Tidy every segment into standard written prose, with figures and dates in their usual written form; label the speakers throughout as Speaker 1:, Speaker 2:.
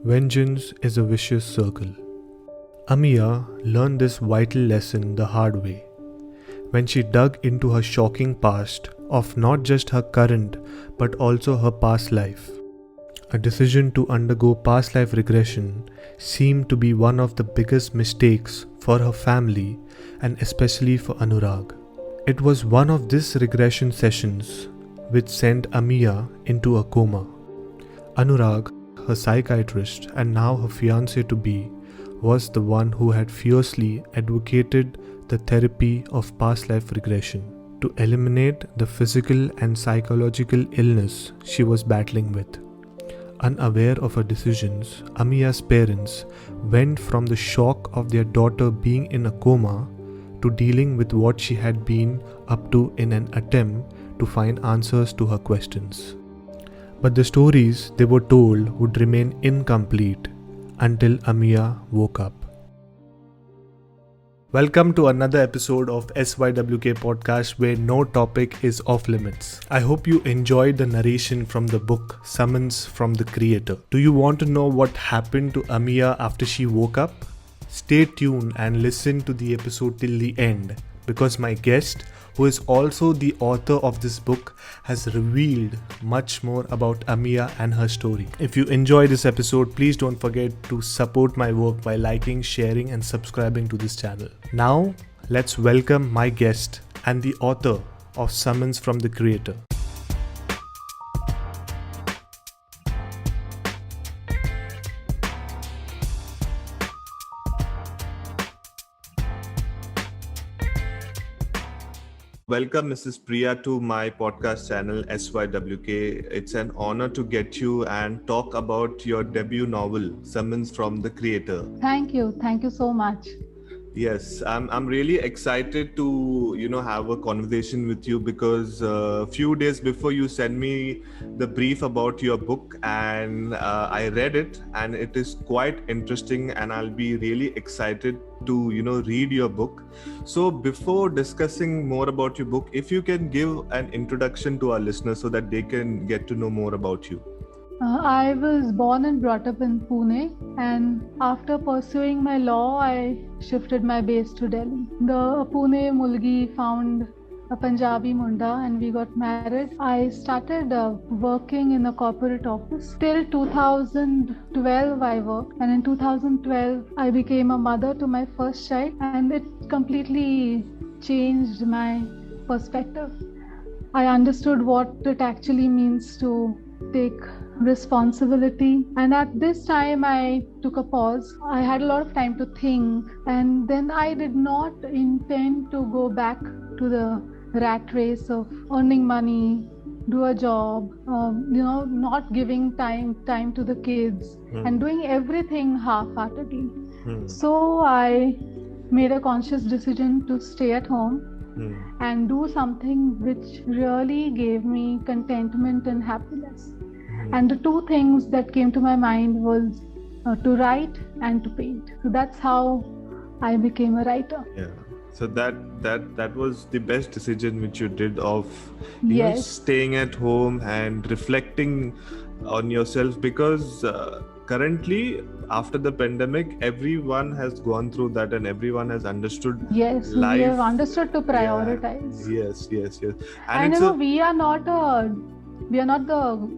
Speaker 1: Vengeance is a vicious circle. Amiya learned this vital lesson the hard way when she dug into her shocking past of not just her current but also her past life. A decision to undergo past life regression seemed to be one of the biggest mistakes for her family and especially for Anurag. It was one of these regression sessions which sent Amiya into a coma. Anurag, her psychiatrist and now her fiancé to be, was the one who had fiercely advocated the therapy of past life regression to eliminate the physical and psychological illness she was battling with. Unaware of her decisions, Amiya's parents went from the shock of their daughter being in a coma to dealing with what she had been up to in an attempt to find answers to her questions. But the stories they were told would remain incomplete until Amiya woke up. Welcome to another episode of SYWK podcast where no topic is off limits. I hope you enjoyed the narration from the book Summons from the Creator. Do you want to know what happened to Amiya after she woke up? Stay tuned and listen to the episode till the end because my guest, who is also the author of this book, has revealed much more about Amiya and her story. If you enjoy this episode, please don't forget to support my work by liking, sharing and subscribing to this channel. Now, let's welcome my guest and the author of Summons from the Creator. Welcome, Mrs. Priya, to my podcast channel SYWK. It's an honor to get you and talk about your debut novel, Summons from the Creator.
Speaker 2: Thank you so much.
Speaker 1: Yes, I'm really excited to have a conversation with you because a few days before you sent me the brief about your book and I read it and it is quite interesting and I'll be really excited to read your book. So before discussing more about your book, if you can give an introduction to our listeners so that they can get to know more about you.
Speaker 2: I was born and brought up in Pune, and after pursuing my law, I shifted my base to Delhi. The Pune Mulgi found a Punjabi Munda and we got married. I started working in a corporate office. Till 2012 I worked, and in 2012 I became a mother to my first child, and it completely changed my perspective. I understood what it actually means to take responsibility, and at this time I took a pause. I had a lot of time to think, and then I did not intend to go back to the rat race of earning money, do a job, not giving time to the kids and doing everything half-heartedly. So I made a conscious decision to stay at home and do something which really gave me contentment and happiness. And the two things that came to my mind was to write and to paint. So that's how I became a writer.
Speaker 1: Yeah. So that was the best decision which you did of staying at home and reflecting on yourself, because currently after the pandemic everyone has gone through that and everyone has understood
Speaker 2: life. We have understood to prioritize.
Speaker 1: Yes.
Speaker 2: And we are not the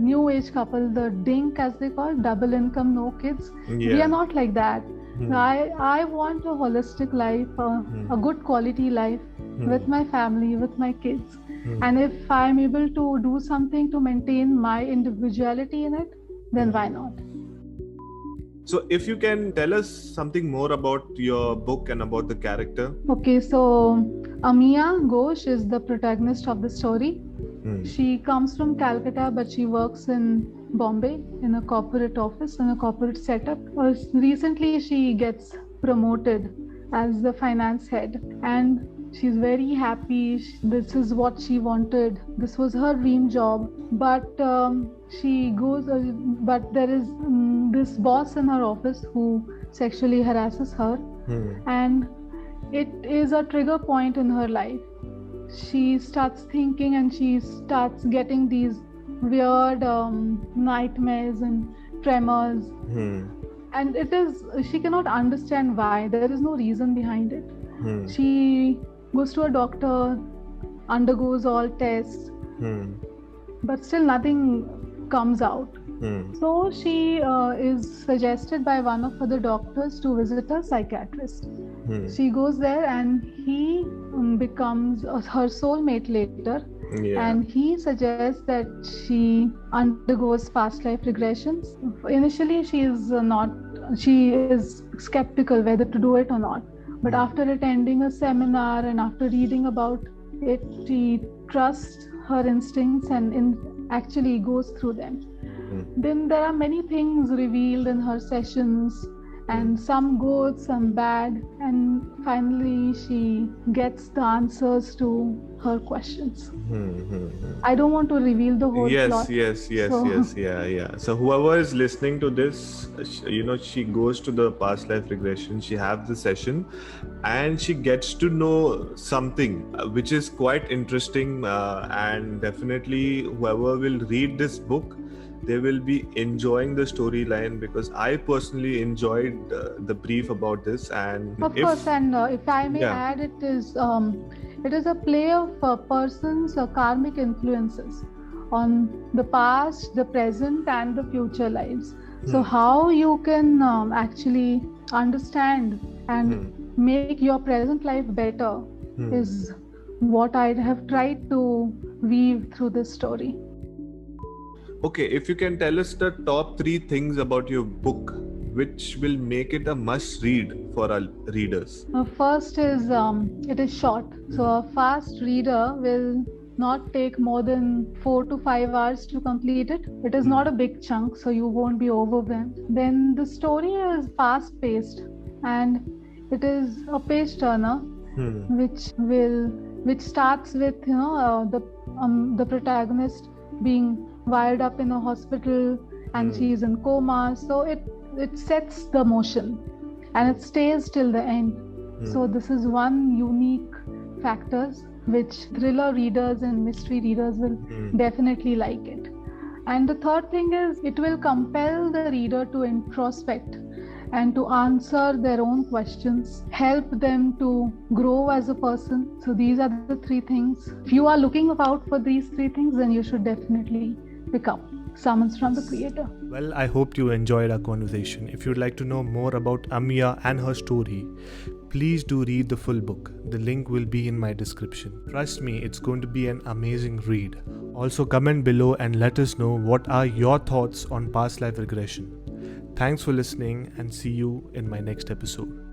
Speaker 2: new age couple, the DINK as they call, double income, no kids. We are not like that. I want a holistic life, a good quality life with my family, with my kids. And if I'm able to do something to maintain my individuality in it, then why not?
Speaker 1: So if you can tell us something more about your book and about the character.
Speaker 2: Okay, so Amiya Ghosh is the protagonist of the story. She comes from Calcutta, but she works in Bombay in a corporate office, in a corporate setup. Recently, she gets promoted as the finance head, and she's very happy. This is what she wanted. This was her dream job. But she goes, but there is this boss in her office who sexually harasses her, and it is a trigger point in her life. She starts thinking and she starts getting these weird nightmares and tremors, and she cannot understand why. There is no reason behind it. She goes to a doctor, undergoes all tests, but still nothing comes out. So she is suggested by one of the doctors to visit a psychiatrist. She goes there and he becomes her soulmate later. And he suggests that she undergoes past life regressions. Initially, she is skeptical whether to do it or not. But after attending a seminar and after reading about it, she trusts her instincts and actually goes through them. Then there are many things revealed in her sessions, and some good, some bad, and finally she gets the answers to her questions. I don't want to reveal the whole plot.
Speaker 3: Yes. Yeah. So whoever is listening to this, she goes to the past life regression, she has the session, and she gets to know something which is quite interesting, and definitely whoever will read this book, they will be enjoying the storyline, because I personally enjoyed the brief about this. And
Speaker 2: of course, and if I may add, it is a play of a person's karmic influences on the past, the present, and the future lives. So how you can actually understand and make your present life better is what I have tried to weave through this story.
Speaker 3: Okay, if you can tell us the top 3 things about your book which will make it a must read for our readers.
Speaker 2: First is it is short, so a fast reader will not take more than 4 to 5 hours to complete it. It is not a big chunk, so you won't be overwhelmed. Then the story is fast paced and it is a page turner, which starts with the protagonist being wired up in a hospital and she is in coma, so it sets the motion and it stays till the end. So this is one unique factors which thriller readers and mystery readers will definitely like it. And the third thing is it will compel the reader to introspect and to answer their own questions, help them to grow as a person. So these are the 3 things. If you are looking out for these 3 things, then you should definitely pick up Summons from the Creator.
Speaker 1: Well, I hope you enjoyed our conversation. If you'd like to know more about Amiya and her story, please do read the full book. The link will be in my description. Trust me, it's going to be an amazing read. Also, comment below and let us know what are your thoughts on past life regression. Thanks for listening and see you in my next episode.